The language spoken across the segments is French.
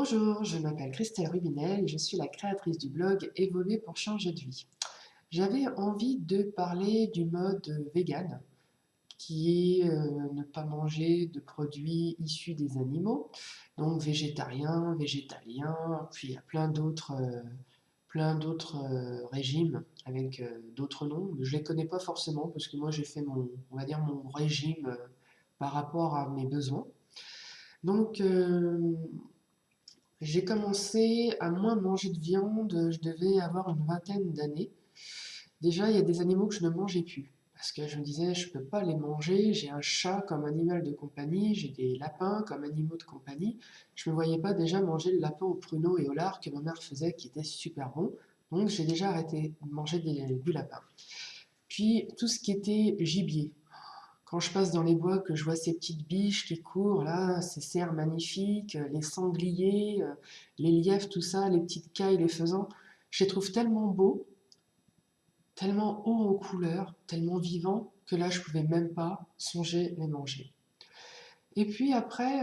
Bonjour, je m'appelle Christelle Rubinel et je suis la créatrice du blog Évoluer pour changer de vie. J'avais envie de parler du mode vegan, qui est ne pas manger de produits issus des animaux, donc végétarien, végétalien, puis il y a plein d'autres régimes avec d'autres noms. Je ne les connais pas forcément parce que moi j'ai fait on va dire mon régime par rapport à mes besoins. Donc, j'ai commencé à moins manger de viande, je devais avoir une vingtaine d'années. Déjà, il y a des animaux que je ne mangeais plus. Parce que je me disais, je ne peux pas les manger. J'ai un chat comme animal de compagnie, j'ai des lapins comme animaux de compagnie. Je ne me voyais pas déjà manger le lapin au pruneau et au lard que ma mère faisait, qui était super bon. Donc, j'ai déjà arrêté de manger du lapin. Puis, tout ce qui était gibier. Quand je passe dans les bois, que je vois ces petites biches qui courent, là, ces cerfs magnifiques, les sangliers, les lièvres, tout ça, les petites cailles, les faisans, je les trouve tellement beaux, tellement hauts en couleur, tellement vivants, que là, je pouvais même pas songer les manger. Et puis après,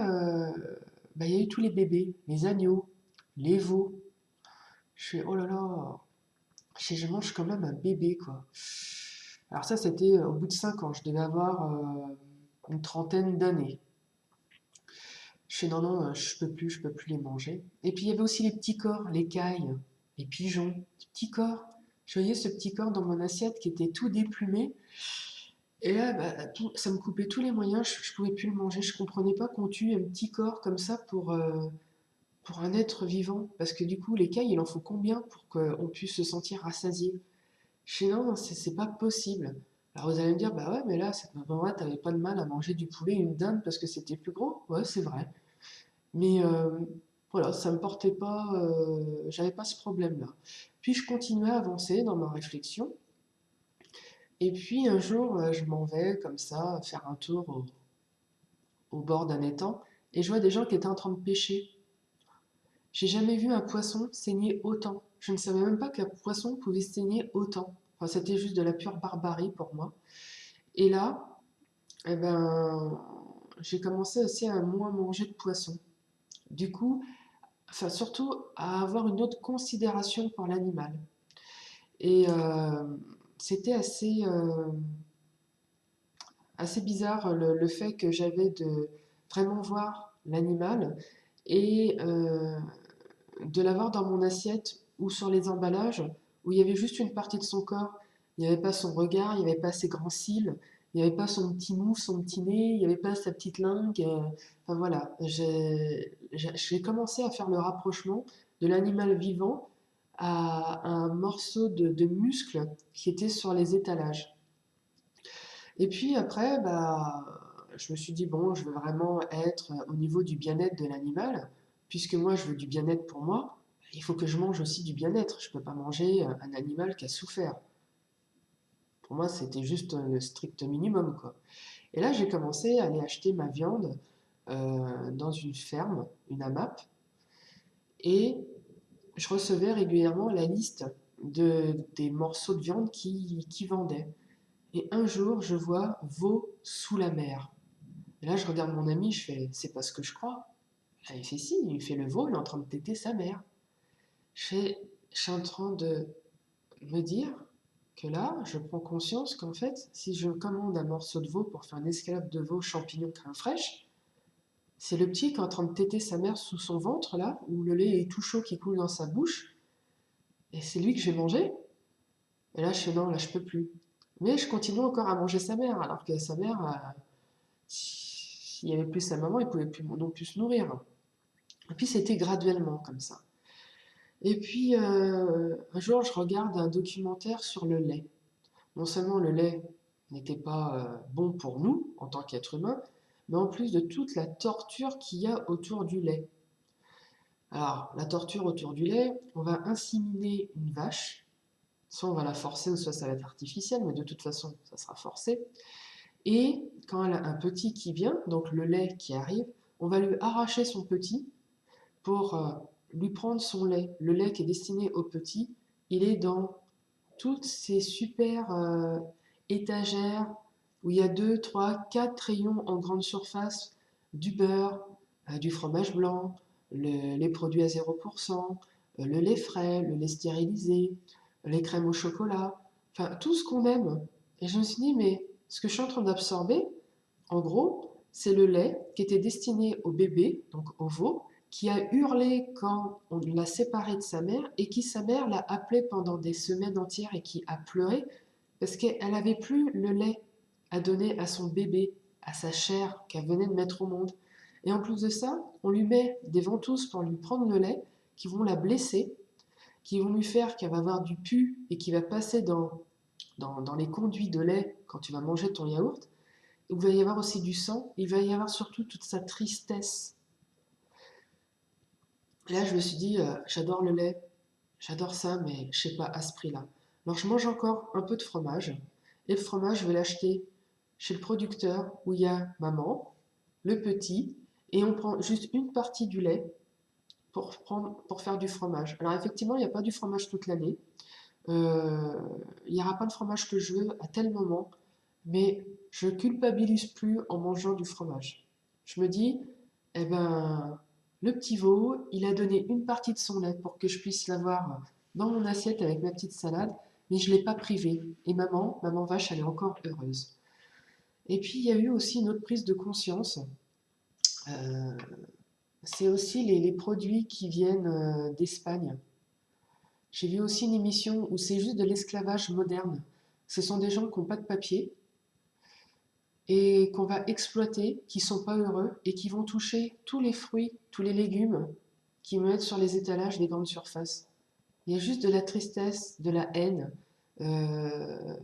bah, il y a eu tous les bébés, les agneaux, les veaux. Je fais, oh là là, je mange quand même un bébé, quoi. Alors ça, c'était au bout de 5 ans, je devais avoir une trentaine d'années. Je fais non, non, je peux plus les manger. Et puis il y avait aussi les petits corps, les cailles, les pigeons, les petits corps. Je voyais ce petit corps dans mon assiette qui était tout déplumé. Et là, bah, ça me coupait tous les moyens, je pouvais plus le manger. Je comprenais pas qu'on tue un petit corps comme ça pour un être vivant. Parce que du coup, les cailles, il en faut combien pour qu'on puisse se sentir rassasié? Je fais non, c'est pas possible. Alors vous allez me dire, bah ouais, mais là, à cette moment-là, t'avais pas de mal à manger du poulet, une dinde parce que c'était plus gros. Ouais, c'est vrai. Mais voilà, ça me portait pas, j'avais pas ce problème-là. Puis je continuais à avancer dans ma réflexion. Et puis un jour, je m'en vais comme ça faire un tour au bord d'un étang et je vois des gens qui étaient en train de pêcher. J'ai jamais vu un poisson saigner autant. Je ne savais même pas qu'un poisson pouvait saigner autant. Enfin, c'était juste de la pure barbarie pour moi. Et là, eh ben, j'ai commencé aussi à moins manger de poisson. Du coup, enfin surtout à avoir une autre considération pour l'animal. Et c'était assez bizarre le fait que j'avais de vraiment voir l'animal et de l'avoir dans mon assiette ou sur les emballages où il y avait juste une partie de son corps. Il n'y avait pas son regard, il n'y avait pas ses grands cils, il n'y avait pas son petit mou, son petit nez, il n'y avait pas sa petite langue. Enfin voilà, j'ai commencé à faire le rapprochement de l'animal vivant à un morceau de muscle qui était sur les étalages. Et puis après, bah, je me suis dit, bon, je veux vraiment être au niveau du bien-être de l'animal, puisque moi je veux du bien-être pour moi, il faut que je mange aussi du bien-être. Je ne peux pas manger un animal qui a souffert. Pour moi, c'était juste le strict minimum, quoi. Et là, j'ai commencé à aller acheter ma viande dans une ferme, une AMAP, et je recevais régulièrement la liste des morceaux de viande qui vendaient. Et un jour, je vois veau sous la mer. Et là, je regarde mon ami, je fais, c'est pas ce que je crois. Là, il fait si, il fait le veau, il est en train de téter sa mère. Je suis en train de me dire que là, je prends conscience qu'en fait, si je commande un morceau de veau pour faire une escalope de veau champignon crème fraîche, c'est le petit qui est en train de téter sa mère sous son ventre, là, où le lait est tout chaud qui coule dans sa bouche, et c'est lui que je vais manger. Et là, je fais non, là, je peux plus. Mais je continue encore à manger sa mère, alors que sa mère, s'il y avait plus sa maman, il pouvait plus non plus se nourrir. Et puis c'était graduellement comme ça. Et puis un jour, je regarde un documentaire sur le lait. Non seulement le lait n'était pas bon pour nous en tant qu'être humain, mais en plus de toute la torture qu'il y a autour du lait. Alors, la torture autour du lait, on va inséminer une vache, soit on va la forcer, ou soit ça va être artificiel, mais de toute façon, ça sera forcé. Et quand elle a un petit qui vient, donc le lait qui arrive, on va lui arracher son petit pour lui prendre son lait. Le lait qui est destiné au petit, il est dans toutes ces super étagères où il y a 2, 3, 4 rayons en grande surface, du beurre, du fromage blanc, les produits à 0%, le lait frais, le lait stérilisé, les crèmes au chocolat, enfin tout ce qu'on aime. Et je me suis dit, mais ce que je suis en train d'absorber, en gros, c'est le lait qui était destiné au bébé, donc au veau, qui a hurlé quand on l'a séparé de sa mère et qui, sa mère, l'a appelé pendant des semaines entières et qui a pleuré parce qu'elle n'avait plus le lait à donner à son bébé, à sa chair qu'elle venait de mettre au monde. Et en plus de ça, on lui met des ventouses pour lui prendre le lait qui vont la blesser, qui vont lui faire qu'elle va avoir du pu et qui va passer dans les conduits de lait quand tu vas manger ton yaourt. Il va y avoir aussi du sang, il va y avoir surtout toute sa tristesse. Et là, je me suis dit, j'adore le lait, j'adore ça, mais je sais pas, à ce prix-là. Alors, je mange encore un peu de fromage. Et le fromage, je vais l'acheter chez le producteur où il y a maman, le petit, et on prend juste une partie du lait pour faire du fromage. Alors, effectivement, il n'y a pas du fromage toute l'année. Euh, il n'y aura pas le fromage que je veux à tel moment, mais je culpabilise plus en mangeant du fromage. Je me dis, eh ben, le petit veau, il a donné une partie de son lait pour que je puisse l'avoir dans mon assiette avec ma petite salade, mais je ne l'ai pas privé. Et maman vache, elle est encore heureuse. Et puis, il y a eu aussi une autre prise de conscience. Euh, c'est aussi les produits qui viennent d'Espagne. J'ai vu aussi une émission où c'est juste de l'esclavage moderne. Ce sont des gens qui n'ont pas de papier et qu'on va exploiter, qui ne sont pas heureux et qui vont toucher tous les fruits, tous les légumes qui mettent sur les étalages des grandes surfaces. Il y a juste de la tristesse, de la haine euh,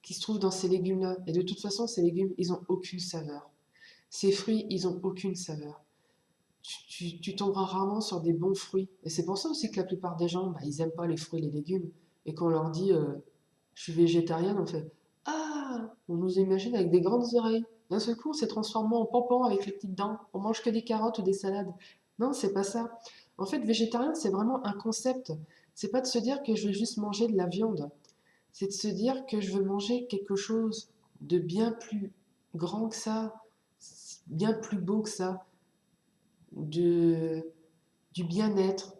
qui se trouve dans ces légumes-là. Et de toute façon, ces légumes, ils n'ont aucune saveur. Ces fruits, ils n'ont aucune saveur. Tu tomberas rarement sur des bons fruits. Et c'est pour ça aussi que la plupart des gens, bah, ils n'aiment pas les fruits et les légumes. Et quand on leur dit je suis végétarienne, on fait ah, on nous imagine avec des grandes oreilles. D'un seul coup, on s'est transformé en pampan avec les petites dents. On mange que des carottes ou des salades. Non, c'est pas ça. En fait, végétarien, c'est vraiment un concept. C'est pas de se dire que je vais juste manger de la viande. C'est de se dire que je veux manger quelque chose de bien plus grand que ça, bien plus beau que ça, de, du bien-être,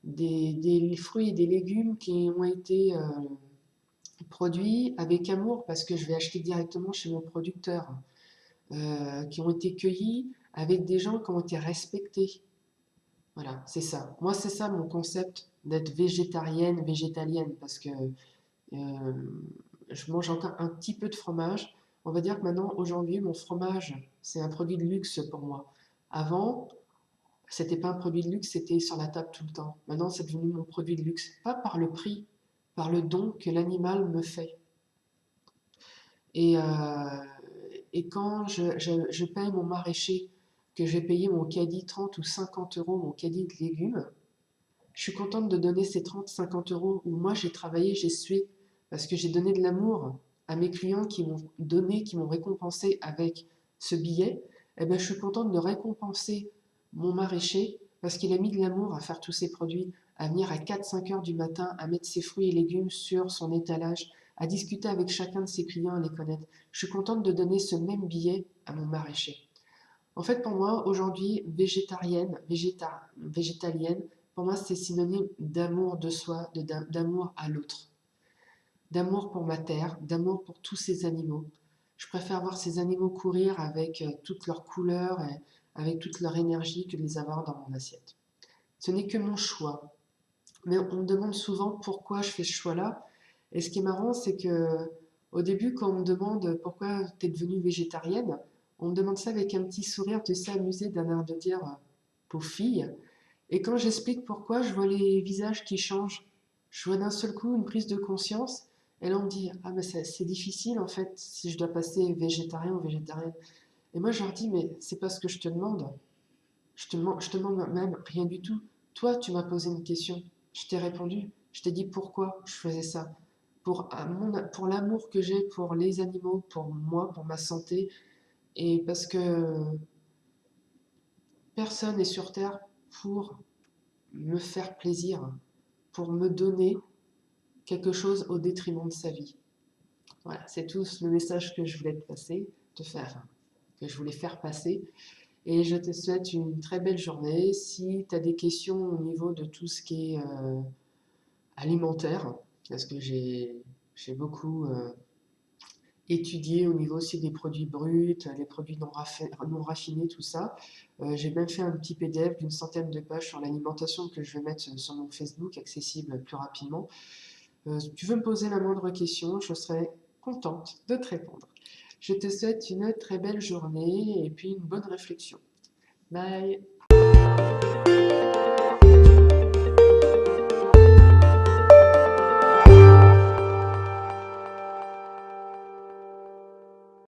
des fruits et des légumes qui ont été produits avec amour parce que je vais acheter directement chez mon producteur, qui ont été cueillis avec des gens qui ont été respectés. Voilà, c'est ça. Moi, c'est ça mon concept d'être végétarienne, végétalienne, parce que euh, je mange encore un petit peu de fromage. On va dire que maintenant, aujourd'hui, mon fromage, c'est un produit de luxe pour moi. Avant, c'était pas un produit de luxe, c'était sur la table tout le temps. Maintenant, c'est devenu mon produit de luxe. Pas par le prix, par le don que l'animal me fait. Et, euh, et quand je paye mon maraîcher, que j'ai payé mon caddie 30 ou 50 euros, mon caddie de légumes, je suis contente de donner ces 30, 50 euros où moi j'ai travaillé, j'ai sué, parce que j'ai donné de l'amour à mes clients qui m'ont donné, qui m'ont récompensé avec ce billet. Eh ben, je suis contente de récompenser mon maraîcher parce qu'il a mis de l'amour à faire tous ces produits, à venir à 4, 5 heures du matin, à mettre ses fruits et légumes sur son étalage, à discuter avec chacun de ses clients, à les connaître. Je suis contente de donner ce même billet à mon maraîcher. En fait, pour moi, aujourd'hui, végétalienne, pour moi, c'est synonyme d'amour de soi, d'amour à l'autre, d'amour pour ma terre, d'amour pour tous ces animaux. Je préfère voir ces animaux courir avec toutes leurs couleurs et avec toute leur énergie que de les avoir dans mon assiette. Ce n'est que mon choix. Mais on me demande souvent pourquoi je fais ce choix-là. Et ce qui est marrant, c'est que au début, quand on me demande pourquoi tu es devenue végétarienne, on me demande ça avec un petit sourire, tu sais, amusé d'un air de dire pauvre fille. Et quand j'explique pourquoi, je vois les visages qui changent. Je vois d'un seul coup une prise de conscience. Et là, on me dit ah, mais c'est difficile en fait si je dois passer végétarien ou végétarienne. Et moi, je leur dis mais c'est pas ce que je te demande. Je te demande même rien du tout. Toi, tu m'as posé une question. Je t'ai répondu. Je t'ai dit pourquoi je faisais ça. Pour l'amour que j'ai pour les animaux, pour moi, pour ma santé. Et parce que personne n'est sur Terre pour me faire plaisir, pour me donner quelque chose au détriment de sa vie. Voilà, c'est tout le message que je voulais te passer, que je voulais faire passer. et je te souhaite une très belle journée. Si tu as des questions au niveau de tout ce qui est alimentaire, parce que j'ai beaucoup étudié au niveau aussi des produits bruts, les produits non raffinés, tout ça. J'ai même fait un petit PDF d'une centaine de pages sur l'alimentation que je vais mettre sur mon Facebook, accessible plus rapidement. Si tu veux me poser la moindre question, je serai contente de te répondre. Je te souhaite une très belle journée et puis une bonne réflexion. Bye!